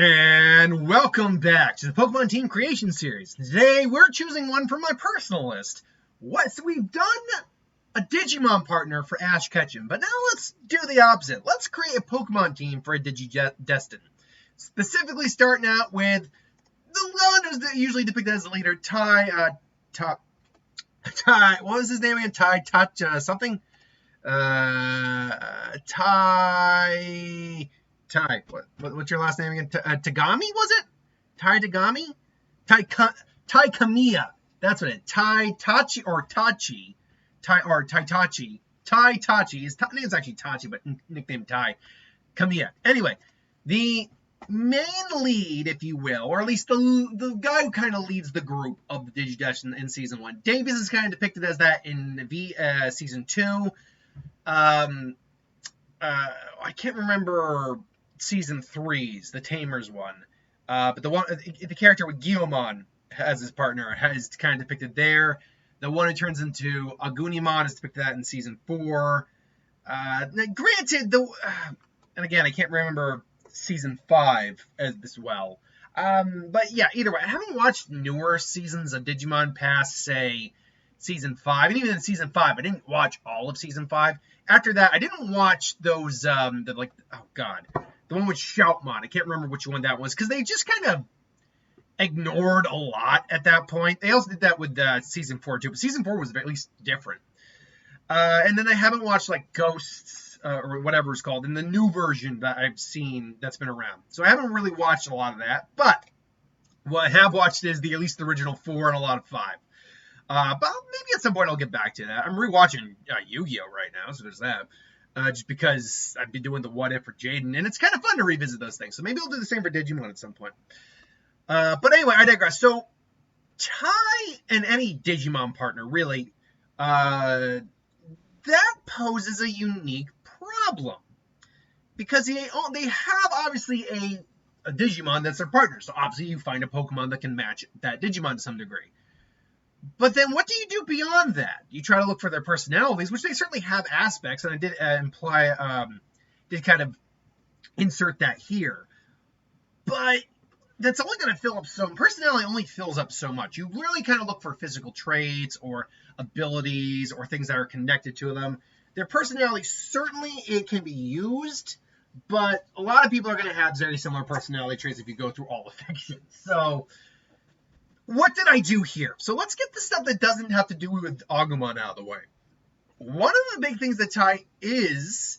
And welcome back to the Pokemon Team Creation Series. Today we're choosing one from my personal list. So we've done a Digimon partner for Ash Ketchum, but now let's do the opposite. Let's create a Pokemon team for a Digidestin. Specifically starting out with the one who's usually depicted as the leader, Tai, what was his name again? Something? What's your last name again? Tagami, was it? Tai Tagami? Tai Kamiya. That's what it is. Tai Tachi or Tachi. Tai Tachi. Tai Tachi. His name's actually Tachi, but nicknamed Tai Kamiya. Anyway, the main lead, if you will, or at least the guy who kind of leads the group of the Digidestin in Season 1. Davis is kind of depicted as that in Season 2. I can't remember Season 3's, the Tamers one. But the character with Agumon as his partner is kind of depicted there. The one who turns into Agumon is depicted that in Season 4. Granted, and again, I can't remember Season 5 as well. But yeah, either way, I haven't watched newer seasons of Digimon past, say, Season 5. And even in Season 5, I didn't watch all of Season 5. After that, I didn't watch those, the one with Shoutmon. I can't remember which one that was, because they just kind of ignored a lot at that point. They also did that with Season 4, too, but Season 4 was at least different. And then I haven't watched, like, Ghosts, or whatever it's called, in the new version that I've seen that's been around. So I haven't really watched a lot of that, but what I have watched is at least the original 4 and a lot of 5. But maybe at some point I'll get back to that. I'm rewatching Yu-Gi-Oh! Right now, so there's that. Just because I've been doing the What If for Jaden, and it's kind of fun to revisit those things. So maybe I'll do the same for Digimon at some point. But anyway, I digress. So, Tai and any Digimon partner, really, that poses a unique problem. Because they have, obviously, a Digimon that's their partner. So, obviously, you find a Pokemon that can match that Digimon to some degree. But then what do you do beyond that? You try to look for their personalities, which they certainly have aspects, and I did did kind of insert that here. But that's only going to fill up personality only fills up so much. You really kind of look for physical traits or abilities or things that are connected to them. Their personality, certainly it can be used, but a lot of people are going to have very similar personality traits if you go through all the fiction. So what did I do here? So let's get the stuff that doesn't have to do with Agumon out of the way. One of the big things that Tai is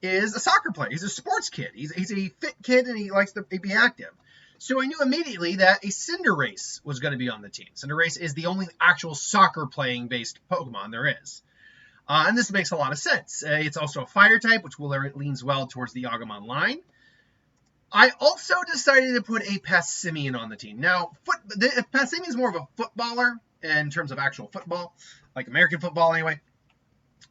a soccer player. He's a sports kid. He's a fit kid, and he likes to be active. So I knew immediately that a Cinderace was going to be on the team. Cinderace is the only actual soccer-playing-based Pokemon there is. And this makes a lot of sense. It's also a fire type, which leans well towards the Agumon line. I also decided to put a Passimian on the team. Now, Passimian is more of a footballer in terms of actual football, like American football anyway.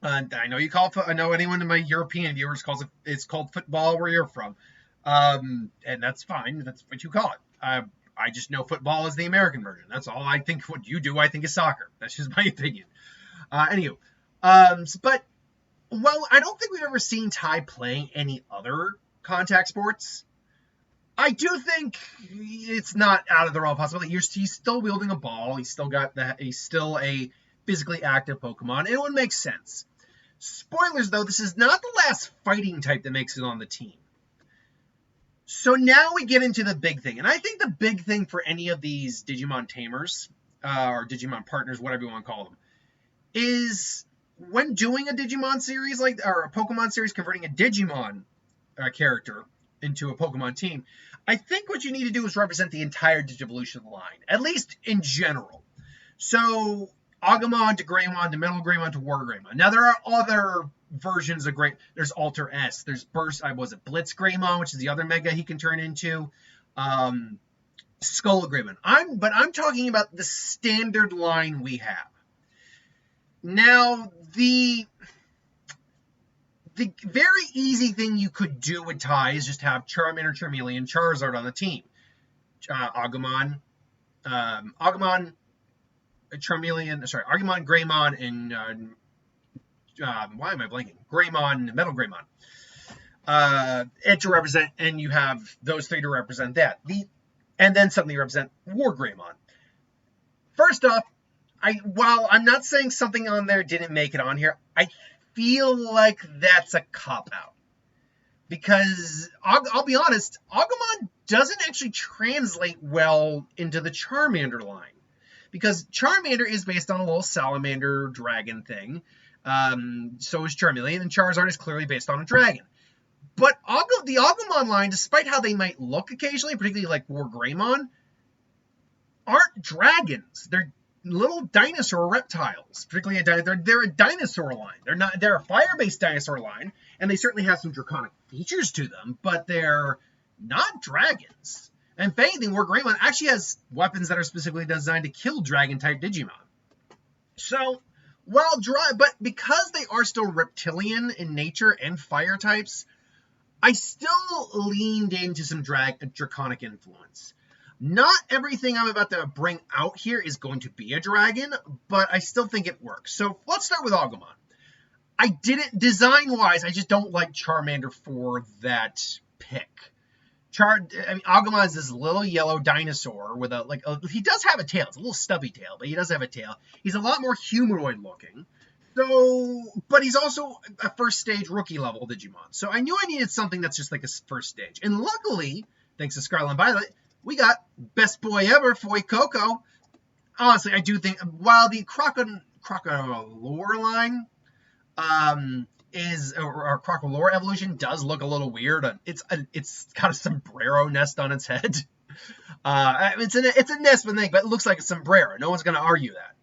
And I know I know anyone in my European viewers it's called football where you're from. And that's fine. That's what you call it. I just know football is the American version. That's all I think. What you do, I think, is soccer. That's just my opinion. Anywho, but I don't think we've ever seen Tai playing any other contact sports. I do think it's not out of the realm of possibility. He's still wielding a ball. He's still a physically active Pokemon. And it would make sense. Spoilers, though, this is not the last fighting type that makes it on the team. So now we get into the big thing. And I think the big thing for any of these Digimon tamers, or Digimon partners, whatever you want to call them, is when doing a Digimon series, or a Pokemon series, converting a Digimon character into a Pokemon team, I think what you need to do is represent the entire Digivolution line, at least in general. So, Agumon to Greymon to Metal Greymon to War Greymon. Now, there are other versions of There's Alter S. There's Blitz Greymon, which is the other Mega he can turn into. Skull Greymon. But I'm talking about the standard line we have. Now, the very easy thing you could do with Tai is just have Charmander, Charmeleon, Charizard on the team. Agumon, Charmeleon, Agumon, Greymon, and why am I blanking? Greymon, Metal Greymon. it to represent, and you have those three to represent that. And then something to represent War Greymon. First off, while I'm not saying something on there didn't make it on here, I feel like that's a cop-out. Because, I'll be honest, Agumon doesn't actually translate well into the Charmander line. Because Charmander is based on a little salamander dragon thing. So is Charmeleon, and Charizard is clearly based on a dragon. But the Agumon line, despite how they might look occasionally, particularly like War Greymon, aren't dragons. They're little dinosaur reptiles. Particularly they're a dinosaur line. They're a fire-based dinosaur line, and they certainly have some draconic features to them, but they're not dragons. And if anything, War Greymon actually has weapons that are specifically designed to kill dragon-type Digimon. So, but because they are still reptilian in nature and fire types, I still leaned into some draconic influence. Not everything I'm about to bring out here is going to be a dragon, but I still think it works. So let's start with Agumon. Design-wise, I just don't like Charmander for that pick. Agumon is this little yellow dinosaur with he does have a tail. It's a little stubby tail, but he does have a tail. He's a lot more humanoid looking. But he's also a first stage rookie level Digimon. So I knew I needed something that's just like a first stage. And luckily, thanks to Scarlet and Violet, we got best boy ever, Fuecoco. Honestly, I do think, while the Crocolore line or Crocolore evolution does look a little weird. It's got a sombrero nest on its head. It's a nest thing, but it looks like a sombrero. No one's going to argue that.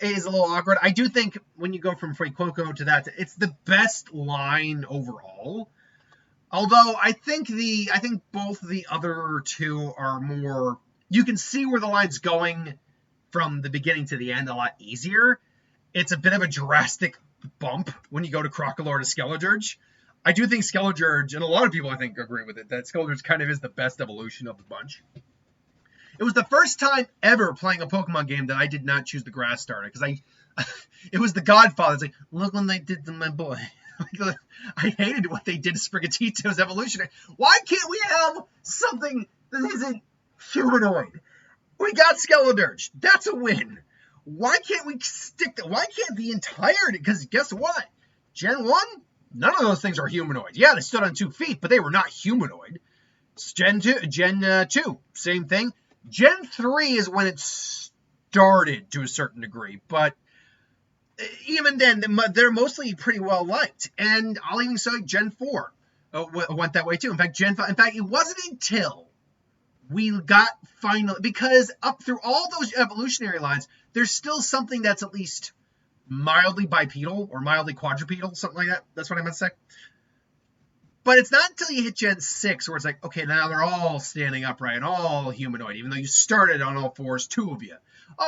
It is a little awkward. I do think when you go from Fuecoco to that, it's the best line overall. Although I think both the other two are more, you can see where the line's going from the beginning to the end a lot easier. It's a bit of a drastic bump when you go to Crocolore to Skeledirge. I do think Skeledirge, and a lot of people I think agree with it, that Skeledirge kind of is the best evolution of the bunch. It was the first time ever playing a Pokemon game that I did not choose the grass starter, because it was the Godfather. It's like, look what they did to my boy. I hated what they did to Sprigatito's evolution. Why can't we have something that isn't humanoid? We got Skeledirge. That's a win. Why can't we why can't the entirety, because guess what? Gen 1, none of those things are humanoid. Yeah, they stood on 2 feet, but they were not humanoid. Gen 2, same thing. Gen 3 is when it started to a certain degree, but even then, they're mostly pretty well liked. And I'll even say Gen 4 went that way too. In fact, Gen 5, it wasn't until we got finally, because up through all those evolutionary lines, there's still something that's at least mildly bipedal or mildly quadrupedal, something like that. That's what I meant to say. But it's not until you hit Gen 6 where it's like, okay, now they're all standing upright and all humanoid, even though you started on all fours, 2 of you.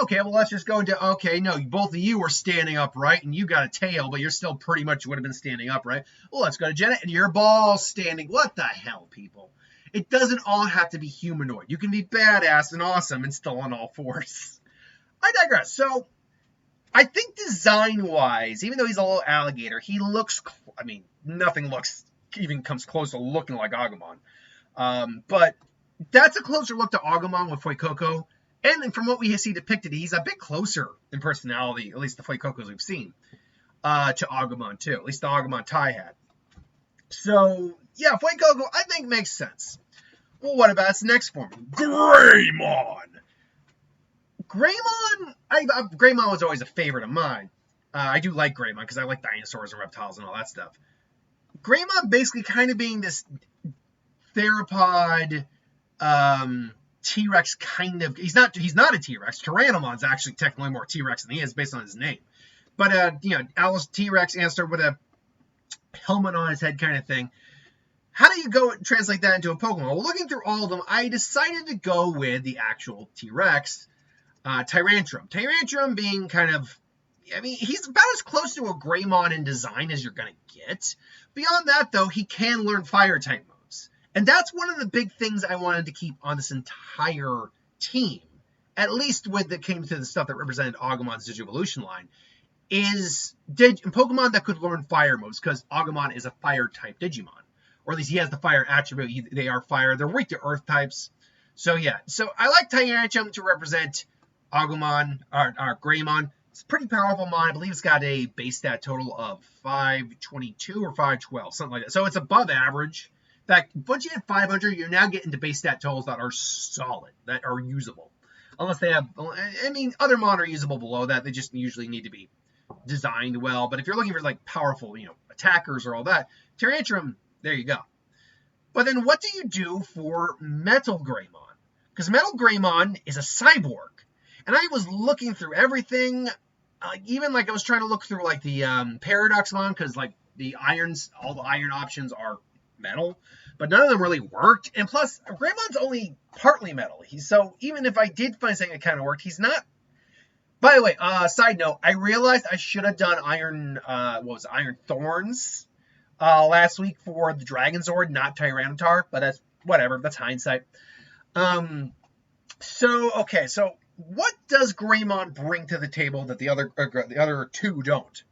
Okay, well, let's just go into, okay, no, both of you were standing upright and you got a tail, but you're still pretty much would have been standing upright. Well, let's go to Gen 8 and you're all standing. What the hell, people? It doesn't all have to be humanoid. You can be badass and awesome and still on all fours. I digress. So, I think design-wise, even though he's a little alligator, he looks, nothing even comes close to looking like Agumon. But that's a closer look to Agumon with Fuecoco. And from what we see depicted, he's a bit closer in personality, at least the Fuecocos we've seen, to Agumon too. At least the Agumon Tai had. So, yeah, Fuecoco, I think, makes sense. Well, what about its next form? Greymon! Greymon was always a favorite of mine. I do like Greymon because I like dinosaurs and reptiles and all that stuff. Greymon basically kind of being this theropod, T-Rex kind of. He's not a T-Rex. Tyrannomon's actually technically more T-Rex than he is based on his name. But, Alice T-Rex answer with a helmet on his head kind of thing. How do you go and translate that into a Pokemon? Well, looking through all of them, I decided to go with the actual T-Rex, Tyrantrum. Tyrantrum being kind of, he's about as close to a Greymon in design as you're going to get. Beyond that, though, he can learn Fire-type moves. And that's one of the big things I wanted to keep on this entire team, at least when it came to the stuff that represented Agumon's Digivolution line, is Pokemon that could learn Fire moves, because Agumon is a Fire-type Digimon. or at least he has the fire attribute. They are fire. They're weak to earth types. So yeah, so I like Tyrantrum to represent Agumon, or Greymon. It's a pretty powerful mon. I believe it's got a base stat total of 522 or 512, something like that. So it's above average. In fact, once you hit 500, you're now getting to base stat totals that are solid, that are usable. Unless they have, I mean, other mon are usable below that. They just usually need to be designed well. But if you're looking for like powerful, attackers or all that, Tyrantrum, there you go. But then what do you do for Metal Greymon? Because Metal Greymon is a cyborg. And I was looking through everything, even like I was trying to look through like the Paradox Mon, because like all the iron options are metal, but none of them really worked. And plus, Greymon's only partly metal. So even if I did find something that kind of worked, he's not. By the way, side note, I realized I should have done Iron Thorns last week for the Dragon Zord, not Tyranitar, but that's whatever. That's hindsight. So what does Greymon bring to the table that the other two don't?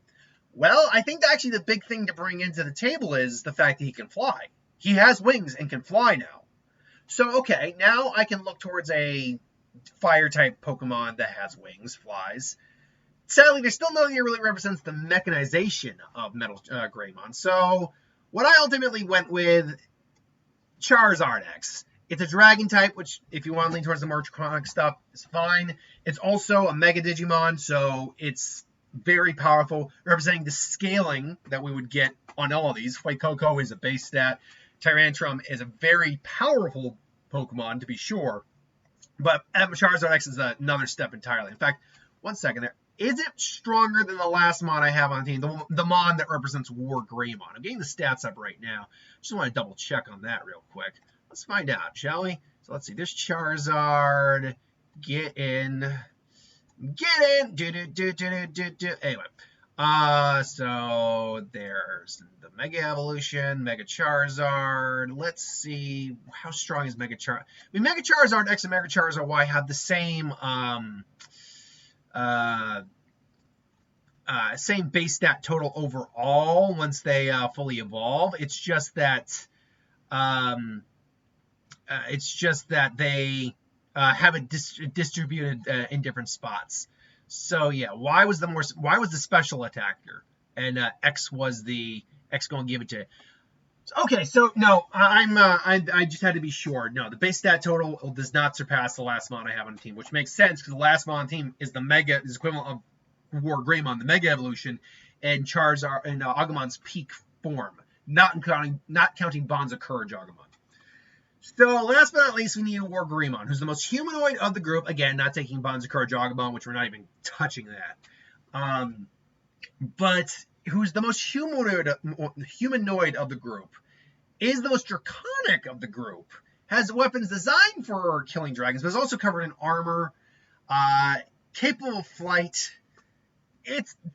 Well, I think actually the big thing to bring into the table is the fact that he can fly. He has wings and can fly now. So, okay, now I can look towards a fire-type Pokemon that has wings, flies. Sadly, there's still nothing that really represents the mechanization of Metal Greymon. So, what I ultimately went with, Charizard X. It's a dragon type, which, if you want to lean towards the more draconic stuff, is fine. It's also a Mega Digimon, so it's very powerful, representing the scaling that we would get on all of these. Fuecoco is a base stat. Tyrantrum is a very powerful Pokemon, to be sure. But Charizard X is another step entirely. In fact, one second there. Is it stronger than the last Mon I have on the team? The Mon that represents War Greymon. I'm getting the stats up right now. Just want to double check on that real quick. Let's find out, shall we? So let's see. There's Charizard. Get in. Anyway. So there's the Mega Evolution, Mega Charizard. Let's see. How strong is Mega Charizard? I mean, Mega Charizard X and Mega Charizard Y have the same same base stat total overall once they fully evolve. It's just that they have it distributed in different spots. So yeah, why was the special attacker, and X was the X going to give it to. Okay, so no, I just had to be sure. No, the base stat total does not surpass the last Mon I have on the team, which makes sense because the last Mon on the team is is equivalent of War Greymon, the Mega Evolution, and Charizard and Agumon's peak form, not counting Bonds of Courage Agumon. So last but not least, we need War Greymon, who's the most humanoid of the group. Again, not taking Bonds of Courage Agumon, which we're not even touching that. But who's the most humanoid of the group, is the most draconic of the group, has weapons designed for killing dragons, but is also covered in armor, capable of flight.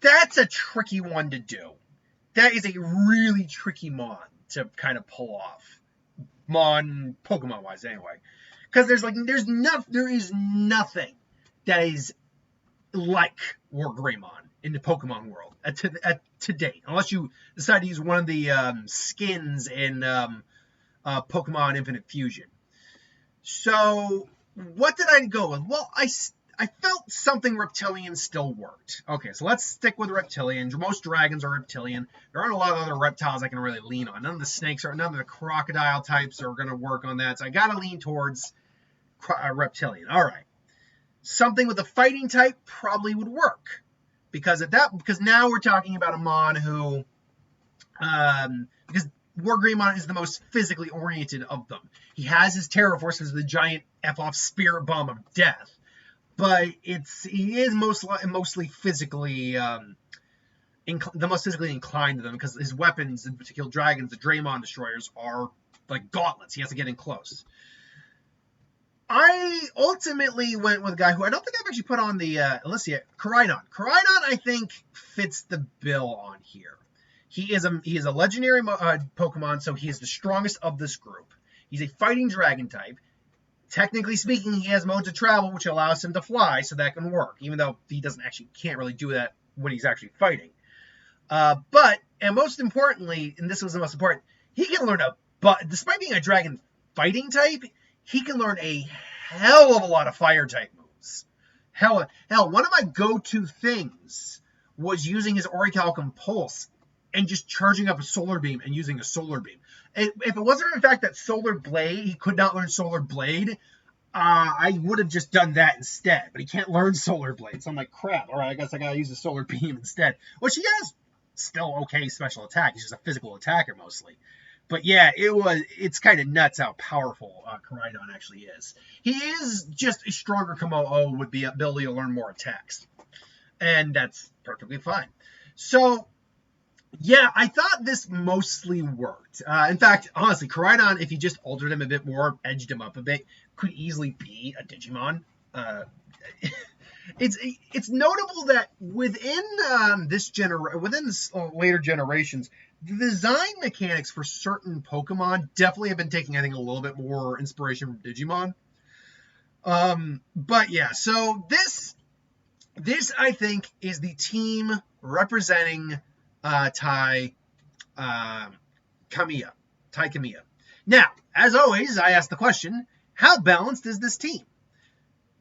That's a tricky one to do. That is a really tricky Mon to kind of pull off. Mon, Pokemon-wise, anyway. Because there is nothing that is like War Greymon in the Pokemon world to date, unless you decide to use one of the skins in Pokemon Infinite Fusion. So, what did I go with? Well, I felt something reptilian still worked. Okay, so let's stick with reptilian. Most dragons are reptilian. There aren't a lot of other reptiles I can really lean on. None of the crocodile types are going to work on that. So I got to lean towards reptilian. All right. Something with a fighting type probably would work. Because now we're talking about a Mon who, because War Greymon is the most physically oriented of them. He has his Terra Force, which is the giant F-off Spirit Bomb of Death. But he is mostly physically the most physically inclined to them, because his weapons, in particular dragons, the Draymon destroyers, are like gauntlets. He has to get in close. I ultimately went with a guy who I don't think I've actually put on the list yet, Koraidon. Koraidon, I think, fits the bill on here. He is a legendary Pokemon, so he is the strongest of this group. He's a fighting dragon type. Technically speaking, he has modes of travel, which allows him to fly, so that can work, even though he can't really do that when he's actually fighting. And most importantly, and this was the most important, he can learn a But despite being a dragon fighting type, he can learn a hell of a lot of fire type moves. Hell, one of my go-to things was using his Orichalcum Pulse and just charging up a Solar Beam and using a Solar Beam. If it wasn't for the fact that Solar Blade, he could not learn Solar Blade, I would have just done that instead. But he can't learn Solar Blade, so I'm like, crap. All right, I guess I gotta use the Solar Beam instead. Which he has still okay special attack. He's just a physical attacker mostly. But yeah, it's kind of nuts how powerful Koraidon actually is. He is just a stronger Komodo with the ability to learn more attacks. And that's perfectly fine. So, yeah, I thought this mostly worked. In fact, honestly, Koraidon, if you just altered him a bit more, edged him up a bit, could easily be a Digimon. It's notable that within later generations, the design mechanics for certain Pokemon definitely have been taking, I think, a little bit more inspiration from Digimon. But yeah, so this I think is the team representing Tai Kamiya. Now, as always, I ask the question, how balanced is this team?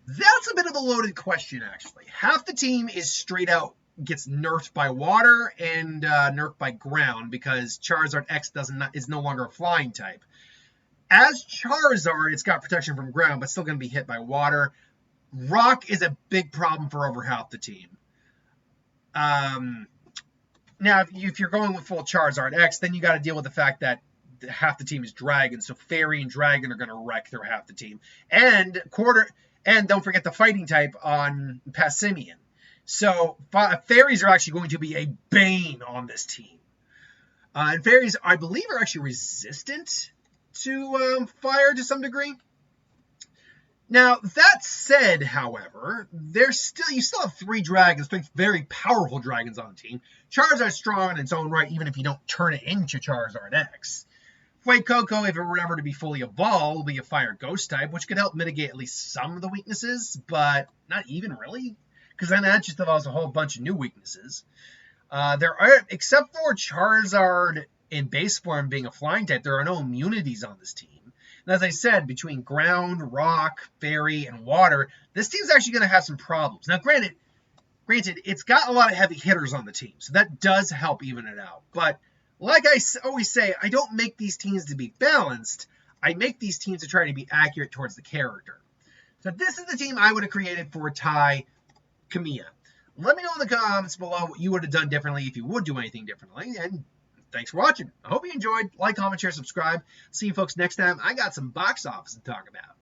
That's a bit of a loaded question, actually. Half the team is straight out gets nerfed by water and nerfed by ground because Charizard X is no longer a flying type. As Charizard, it's got protection from ground, but still going to be hit by water. Rock is a big problem for over half the team. Now, if you're going with full Charizard X, then you got to deal with the fact that half the team is Dragon, so Fairy and Dragon are going to wreck through half the team. And don't forget the fighting type on Passimian. So Fairies are actually going to be a bane on this team. And Fairies, I believe, are actually resistant to fire to some degree. Now, that said, however, you still have 3 dragons, 3 very powerful dragons on the team. Charizard's strong in its own right, even if you don't turn it into Charizard X. Fuecoco, if it were ever to be fully evolved, will be a fire ghost type, which could help mitigate at least some of the weaknesses, but not even really, because then that just allows a whole bunch of new weaknesses. Except for Charizard in base form being a flying type, there are no immunities on this team. And as I said, between ground, rock, fairy, and water, this team's actually going to have some problems. Now, granted, it's got a lot of heavy hitters on the team, so that does help even it out. But like I always say, I don't make these teams to be balanced. I make these teams to try to be accurate towards the character. So this is the team I would have created for Tai Kamiya. Let me know in the comments below what you would have done differently if you would do anything differently. And thanks for watching. I hope you enjoyed. Like, comment, share, subscribe. See you folks next time. I got some box office to talk about.